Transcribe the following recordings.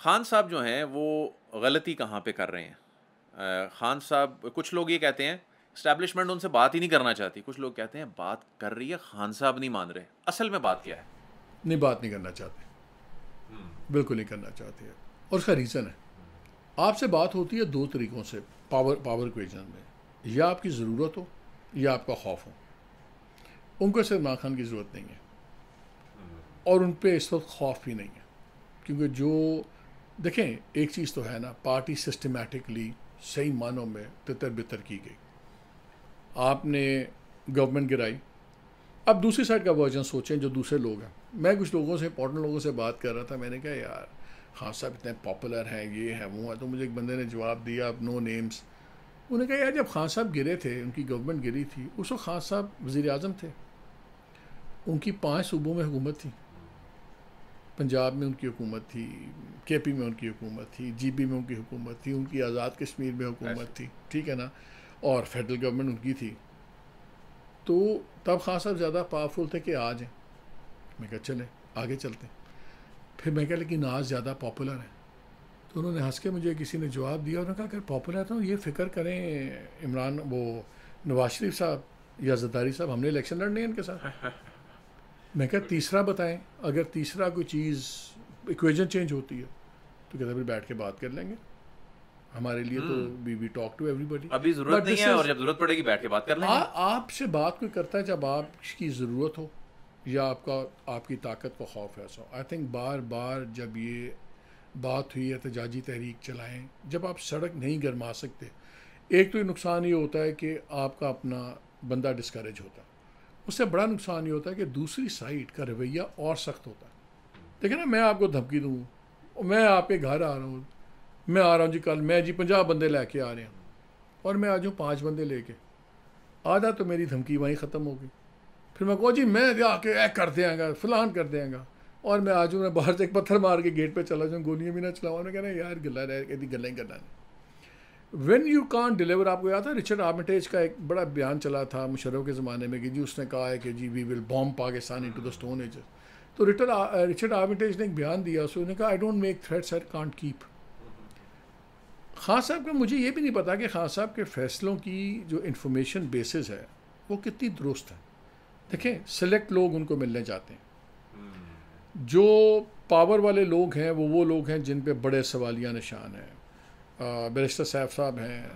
खान साहब जो हैं वो गलती कहाँ पे कर रहे हैं? खान साहब, कुछ लोग ये कहते हैं इस्टेब्लिशमेंट उनसे बात ही नहीं करना चाहती, कुछ लोग कहते हैं बात कर रही है, खान साहब नहीं मान रहे। असल में बात क्या है? नहीं, बात नहीं करना चाहते, बिल्कुल नहीं करना चाहते हैं। और उसका रीज़न है, आपसे बात होती है दो तरीक़ों से पावर इक्वेशन में, या आपकी ज़रूरत हो या आपका खौफ हो। उनको सिर्फ इमरान खान की ज़रूरत नहीं है और उन पर इस वक्त खौफ भी नहीं है, क्योंकि जो देखें, एक चीज़ तो है ना, पार्टी सिस्टमेटिकली सही मानों में तितर बितर की गई। आपने गवर्नमेंट गिराई। अब दूसरी साइड का वर्जन सोचें, जो दूसरे लोग हैं। मैं कुछ लोगों से, इंपॉर्टेंट लोगों से बात कर रहा था, मैंने कहा यार खान साहब इतने पॉपुलर हैं, ये है वो है। तो मुझे एक बंदे ने जवाब दिया, अब नो नेम्स। उन्होंने कहा यार जब खान साहब गिरे थे, उनकी गवर्नमेंट गिरी थी, उस वक्त खान साहब वज़ीर आज़म थे, उनकी 5 सूबों में हुकूमत थी। पंजाब में उनकी हुकूमत थी, KP में उनकी हुकूमत थी, GB में उनकी हुकूमत थी, उनकी आज़ाद कश्मीर में हुकूमत थी, ठीक है ना, और फेडरल गवर्नमेंट उनकी थी। तो तब खान साहब ज़्यादा पावरफुल थे कि आज हैं। मैं कहा चले आगे चलते हैं। फिर मैं कहा लेकिन आज ज़्यादा पॉपुलर है। तो उन्होंने हंस के मुझे किसी ने जवाब दिया, उन्होंने कहा अगर पॉपुलर है तो ये फ़िक्र करें इमरान, वो नवाज शरीफ साहब या ज़रदारी साहब, हमने इलेक्शन लड़ने हैं इनके साथ। मैं कहा तीसरा बताएं, अगर तीसरा कोई चीज़ इक्वेशन चेंज होती है तो कहते फिर बैठ के बात कर लेंगे, हमारे लिए तो वी टॉक टू एवरीबॉडी। अभी ज़रूरत नहीं है, और जब ज़रूरत पड़ेगी बैठ के बात कर लेंगे। आपसे बात कोई करता है जब आपकी ज़रूरत हो या आपकी ताकत को खौफ है। सो आई थिंक बार बार जब ये बात हुई है एहतजाजी तहरीक चलाएं, जब आप सड़क नहीं गरमा सकते, एक तो नुकसान ये होता है कि आपका अपना बंदा डिस्करेज होता है, उससे बड़ा नुकसान ये होता है कि दूसरी साइड का रवैया और सख्त होता है। देखिए ना, मैं आपको धमकी दूँ, मैं आपके घर आ रहा हूँ, मैं आ रहा हूँ जी कल, मैं जी 50 बंदे लेके आ रहे हैं, और मैं आज हूँ 5 बंदे लेके, आधा तो मेरी धमकी वहीं ख़त्म हो गई। फिर मैं कहूँ जी मैं आके कर देंगा, फलान कर देंगा, और मैं आज मैं बाहर से एक पत्थर मार के गेट पे चला जाऊँ, गोलियाँ भी ना चलाऊँ। मैं कहना यार गला रह गला ही करना नहीं। When you can't deliver. आपको याद है रिचर्ड आर्मिटेज का एक बड़ा बयान चला था मुशर्रफ के ज़माने में कि जी उसने कहा है कि जी we will bomb Pakistan into the stone age. तो रिचर्ड आर्मिटेज ने एक बयान दिया, उसने कहा I don't make threats I can't keep. Khan Sahab का मुझे ये भी नहीं पता कि खान साहब के फ़ैसलों की जो इंफॉर्मेशन बेसिस है वो कितनी दुरुस्त है। देखें, सेलेक्ट लोग उनको मिलने जाते हैं, जो पावर वाले लोग हैं वो लोग हैं जिन पे बड़े सवालिया निशान हैं। बैरिस्टर सैफ साहब हैं,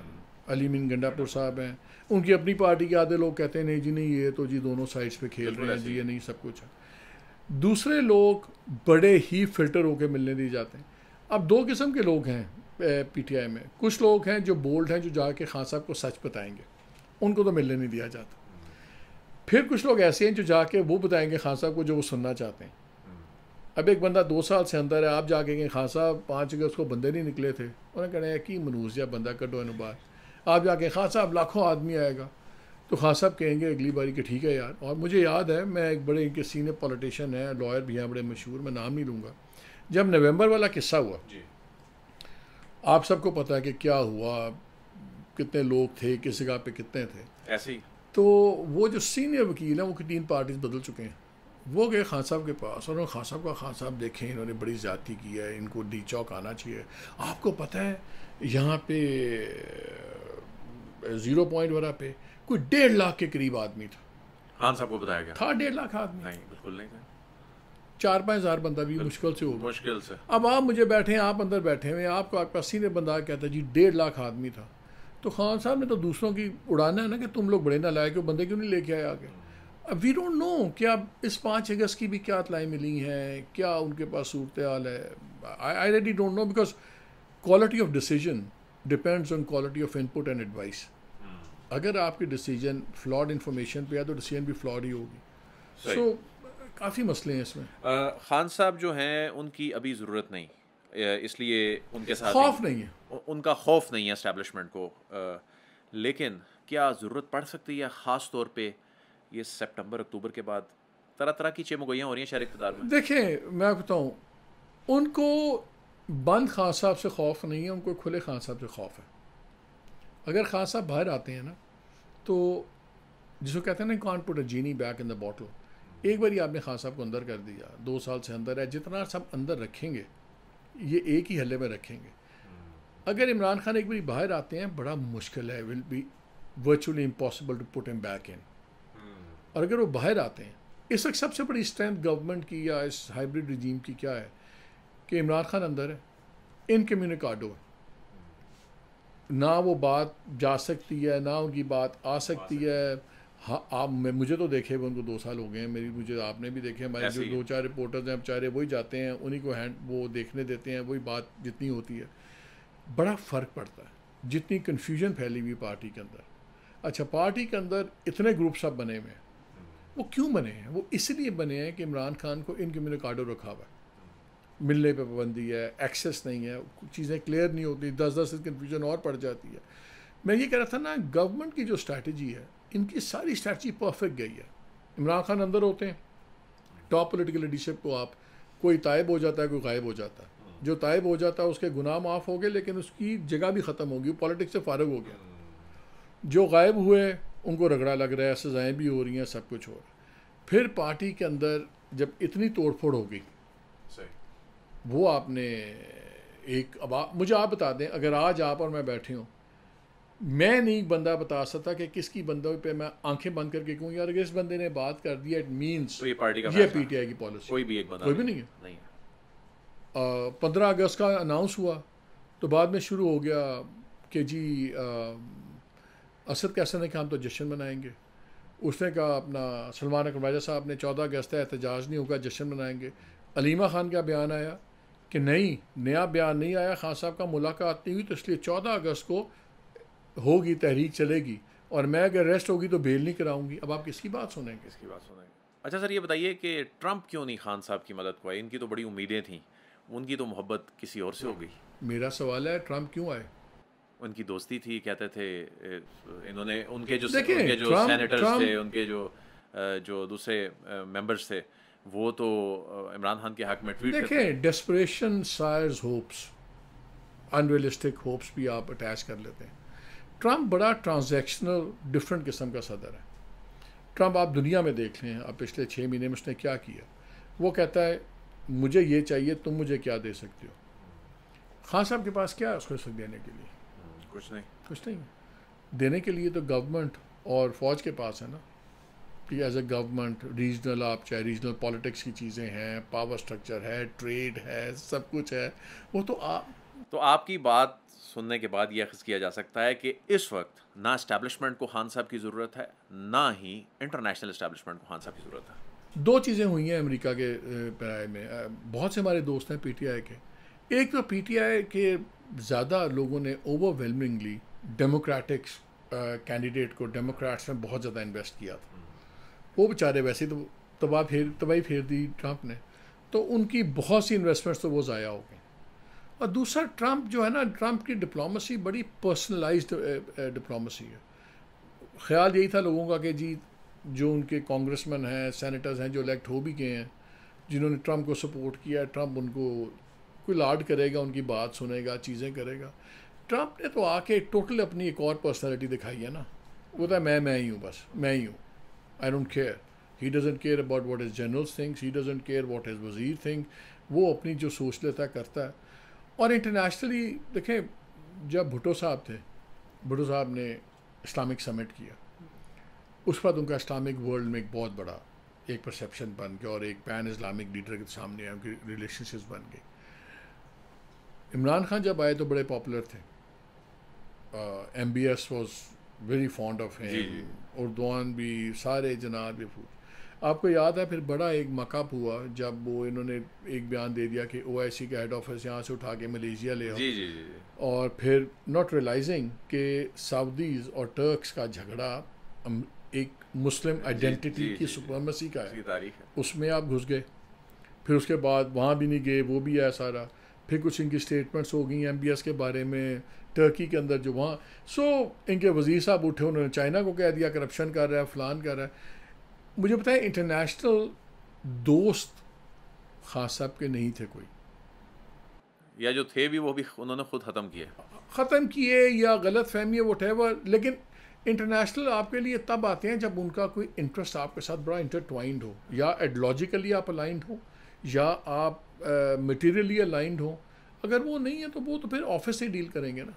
अली मीन गंडापुर साहब हैं, उनकी अपनी पार्टी के आधे लोग कहते हैं नहीं जी नहीं, ये तो जी दोनों साइड्स पे खेल रहे हैं जी, ये नहीं सब कुछ है। दूसरे लोग बड़े ही फिल्टर होकर मिलने दिए जाते हैं। अब दो किस्म के लोग हैं PTI में। कुछ लोग हैं जो बोल्ड हैं, जो जाके खान साहब को सच बताएंगे, उनको तो मिलने नहीं दिया जाता। फिर कुछ लोग ऐसे हैं जो जाके वो बताएंगे खान साहब को जो वो सुनना चाहते हैं। अब एक बंदा 2 साल से अंदर है, आप जाके कहें खान साहब 5 अगस्त को बंदे नहीं निकले थे, उन्हें कहना है कि मनूस या बंदा कटो इन बार। आप जाके खान साहब लाखों आदमी आएगा, तो खान साहब कहेंगे अगली बारी कि ठीक है यार। और मुझे याद है, मैं एक बड़े इनके सीनियर पॉलिटिशियन हैं, लॉयर भी हैं बड़े मशहूर, मैं नाम नहीं लूँगा, जब नवंबर वाला किस्सा हुआ, आप सबको पता है कि क्या हुआ, कितने लोग थे, किस जगह पे कितने थे ऐसे ही। तो वो जो सीनियर वकील हैं, वो 3 पार्टीज बदल चुके हैं, वो गए खान साहब के पास और खान साहब का, खान साहब देखें इन्होंने बड़ी ज़्यादती की है, इनको डी चौक आना चाहिए। आपको पता है यहाँ पे 0 पॉइंट वाला पे कोई 1.5 लाख के करीब आदमी था। खान साहब को बताया गया था 1.5 लाख आदमी? नहीं, बिल्कुल नहीं था। 4-5 हज़ार बंदा भी मुश्किल से होगा, मुश्किल से। अब आप मुझे बैठे हैं, आप अंदर बैठे हुए, आपको आपका सीनियर बंदा कहता है जी 1.5 लाख आदमी था। तो खान साहब ने तो दूसरों की उड़ाना है ना कि तुम लोग बड़े ना लायक हो, बंदे क्यों नहीं लेके आए आगे। अब वी डोंट नो क्या इस 5 अगस्त की भी क्या इत्तलाएं मिली हैं, क्या उनके पास सूरत हाल है। I really don't know, because quality of decision depends on quality of input and advice. अगर आपकी डिसीजन फ्लॉड इन्फॉर्मेशन पे है तो डिसीजन भी फ्लॉड ही होगी। सो काफ़ी मसले हैं इसमें। खान साहब जो हैं उनकी अभी ज़रूरत नहीं, इसलिए उनके साथ खौफ नहीं है, उनका खौफ नहीं है एस्टेब्लिशमेंट को। लेकिन क्या ज़रूरत पड़ सकती है, ख़ास तौर पे ये सितंबर अक्टूबर के बाद तरह तरह की चेमगोइयाँ हो रही हैं शहर इक़्तिदार में। देखें मैं बताऊँ, उनको बंद खान साहब से खौफ नहीं है, उनको खुले खान साहब से खौफ है। अगर खान साहब बाहर आते हैं ना, तो जिसको कहते हैं ना can't put a genie back in the bottle. एक बार आपने खान साहब को अंदर कर दिया, 2 साल से अंदर है, जितना सब अंदर रखेंगे ये एक ही हल्ले में रखेंगे। अगर इमरान खान एक बार बाहर आते हैं बड़ा मुश्किल है, will be virtually impossible to put him back in. और अगर वो बाहर आते हैं, इस वक्त सबसे बड़ी स्ट्रेंथ गवर्नमेंट की या इस हाइब्रिड रिजीम की क्या है कि इमरान खान अंदर है, इनकम्युनिकाडो है, ना वो बात जा सकती है ना उनकी बात आ सकती है। हाँ, आप मुझे तो देखे हुए उनको 2 साल हो गए हैं, मुझे आपने भी देखे, हमारे जो 2-4 रिपोर्टर्स हैं बेचारे वही जाते हैं, उन्हीं को वो देखने देते हैं, वही बात जितनी होती है। बड़ा फ़र्क पड़ता है जितनी कन्फ्यूजन फैली हुई पार्टी के अंदर। अच्छा, पार्टी के अंदर इतने ग्रुप्स अब बने हुए हैं, वो क्यों बने हैं? वो इसलिए बने हैं कि इमरान खान को इनकम्युनिकाडो रखा हुआ है, मिलने पे पाबंदी है, एक्सेस नहीं है, चीज़ें क्लियर नहीं होती, 10-10 कन्फ्यूजन और पड़ जाती है। मैं ये कह रहा था ना, गवर्नमेंट की जो स्ट्रैटेजी है, इनकी सारी स्ट्रैटेजी परफेक्ट गई है। इमरान खान अंदर होते हैं, टॉप पॉलिटिकल लीडरशिप को आप, कोई तायब हो जाता है, कोई गायब हो जाता है। जो तायब हो जाता है उसके गुनाह माफ़ हो गए, लेकिन उसकी जगह भी ख़त्म होगी, पॉलिटिक्स से फारग हो गया। जो गायब हुए उनको रगड़ा लग रहा है, सज़ाएँ भी हो रही हैं, सब कुछ हो रहा है। फिर पार्टी के अंदर जब इतनी तोड़ फोड़ हो गई, वो आपने एक, अब मुझे आप बता दें, अगर आज आप और मैं बैठे हों, मैं नहीं बंदा बता सकता कि किसकी बंदों पे मैं आंखें बंद करके कहूँ यार अगर इस बंदे ने बात कर दी, इट मीन्स तो ये पार्टी का ये पीटीआई की पॉलिसी। कोई भी एक बंदा कोई भी नहीं है। 15 अगस्त का अनाउंस हुआ तो बाद में शुरू हो गया कि जी असद कैसा ने कहा हम तो जश्न मनाएंगे। उसने कहा अपना सलमान अकबर राजा साहब ने 14 अगस्त है, एहतजाज नहीं होगा, जश्न मनाएंगे। अलीमा खान का बयान आया कि नहीं, नया बयान नहीं आया, खान साहब का मुलाकात नहीं हुई, तो इसलिए 14 अगस्त को होगी, तहरीक चलेगी, और मैं अगर अरेस्ट होगी तो बेल नहीं कराऊंगी। अब आप किसकी बात सुनेंगे? किसकी बात सुनेंगे? अच्छा सर, ये बताइए कि ट्रंप क्यों नहीं खान साहब की मदद को आए? इनकी तो बड़ी उम्मीदें थी, उनकी तो मोहब्बत किसी और से हो गई। मेरा सवाल है ट्रंप क्यों आए? उनकी दोस्ती थी, कहते थे इन्होंने, उनके जो ट्रम्प सेनेटर्स थे, उनके जो दूसरे मेंबर्स थे, वो तो इमरान खान के हक में ट्वीट करते थे। देखें, डेस्परेशन सायर्स होप्स, अनरियलिस्टिक होप्स भी आप अटैच कर लेते हैं। ट्रंप बड़ा ट्रांजैक्शनल डिफरेंट किस्म का सदर है। ट्रंप आप दुनिया में देख लें, आप पिछले 6 महीने में उसने क्या किया। वो कहता है मुझे ये चाहिए, तुम मुझे क्या दे सकते हो? खान साहब के पास क्या है उसको देने के लिए? कुछ नहीं, कुछ नहीं देने के लिए। तो गवर्नमेंट और फौज के पास है ना, कि एज ए गवर्नमेंट रीजनल, आप चाहे रीजनल पॉलिटिक्स की चीज़ें हैं, पावर स्ट्रक्चर है, ट्रेड है, सब कुछ है। वो तो आपकी बात सुनने के बाद यह किया जा सकता है कि इस वक्त ना इस्टेब्लिशमेंट को खान साहब की ज़रूरत है, ना ही इंटरनेशनल इस्टेब्लिशमेंट को खान साहब की ज़रूरत है। 2 चीज़ें हुई हैं अमेरिका के पैराए में। बहुत से हमारे दोस्त हैं पीटीआई के। एक तो पीटीआई के ज़्यादा लोगों ने ओवरवेलमिंगली डेमोक्रेटिक्स कैंडिडेट को, डेमोक्रेट्स में बहुत ज़्यादा इन्वेस्ट किया था। वो बेचारे वैसे तो तबाही फेर दी ट्रंप ने, तो उनकी बहुत सी इन्वेस्टमेंट्स तो वो ज़ाया हो गई। और दूसरा, ट्रंप जो है ना, ट्रंप की डिप्लोमेसी बड़ी पर्सनलाइज्ड डिप्लोमेसी है। ख्याल यही था लोगों का कि जी जो उनके कांग्रेसमैन हैं, सेनेटर्स हैं जो इलेक्ट हो भी गए हैं, जिन्होंने ट्रंप को सपोर्ट किया, ट्रंप उनको कोई लाड करेगा, उनकी बात सुनेगा, चीज़ें करेगा। ट्रंप ने तो आके टोटल अपनी एक और पर्सनैलिटी दिखाई है ना। वो था मैं ही हूँ, बस मैं ही हूँ, I don't care. He doesn't care about what his generals thinks, he doesn't care what his वजीर थिंक। वो अपनी जो सोच लेता है करता है। और इंटरनेशनली देखें, जब भुट्टो साहब थे, भुट्टो साहब ने इस्लामिक समिट किया, उस बाद उनका इस्लामिक वर्ल्ड में एक बहुत बड़ा एक परसेप्शन बन गया और एक पैन इस्लामिक लीडर के सामने उनकी रिलेशनशिप्स बन गई। इमरान खान जब आए तो बड़े पॉपुलर थे। MBS was very fond of him, Erdogan भी, सारे जनाब भी। आपको याद है फिर बड़ा एक मकअप हुआ जब वो इन्होंने एक बयान दे दिया कि OIC का हेड ऑफिस यहाँ से उठा के मलेशिया ले आओ। और फिर नॉट रियलाइजिंग कि सऊदीज़ और टर्क्स का झगड़ा एक मुस्लिम आइडेंटिटी की सुप्रीमेसी का है, उसमें आप घुस गए। फिर उसके बाद वहाँ भी नहीं गए, वो भी है सारा। फिर कुछ इनकी स्टेटमेंट्स हो गई MBS के बारे में, टर्की के अंदर जो वहाँ। इनके वज़ीर साहब उठे, उन्होंने चाइना को कह दिया करप्शन कर रहा है, फलान कर रहा है। मुझे पता है इंटरनेशनल दोस्त खान साहब के नहीं थे कोई, या जो थे भी वो भी उन्होंने खुद ख़त्म किए या गलत फहमी है व्हाटएवर। लेकिन इंटरनेशनल आपके लिए तब आते हैं जब उनका कोई इंटरेस्ट आपके साथ बड़ा इंटरट्वाइंड हो, या आइडियोलॉजिकली आप अलाइंड हो, या आप मटीरियली अलाइंड हो, अगर वो नहीं है तो वो तो फिर ऑफिस से डील करेंगे ना।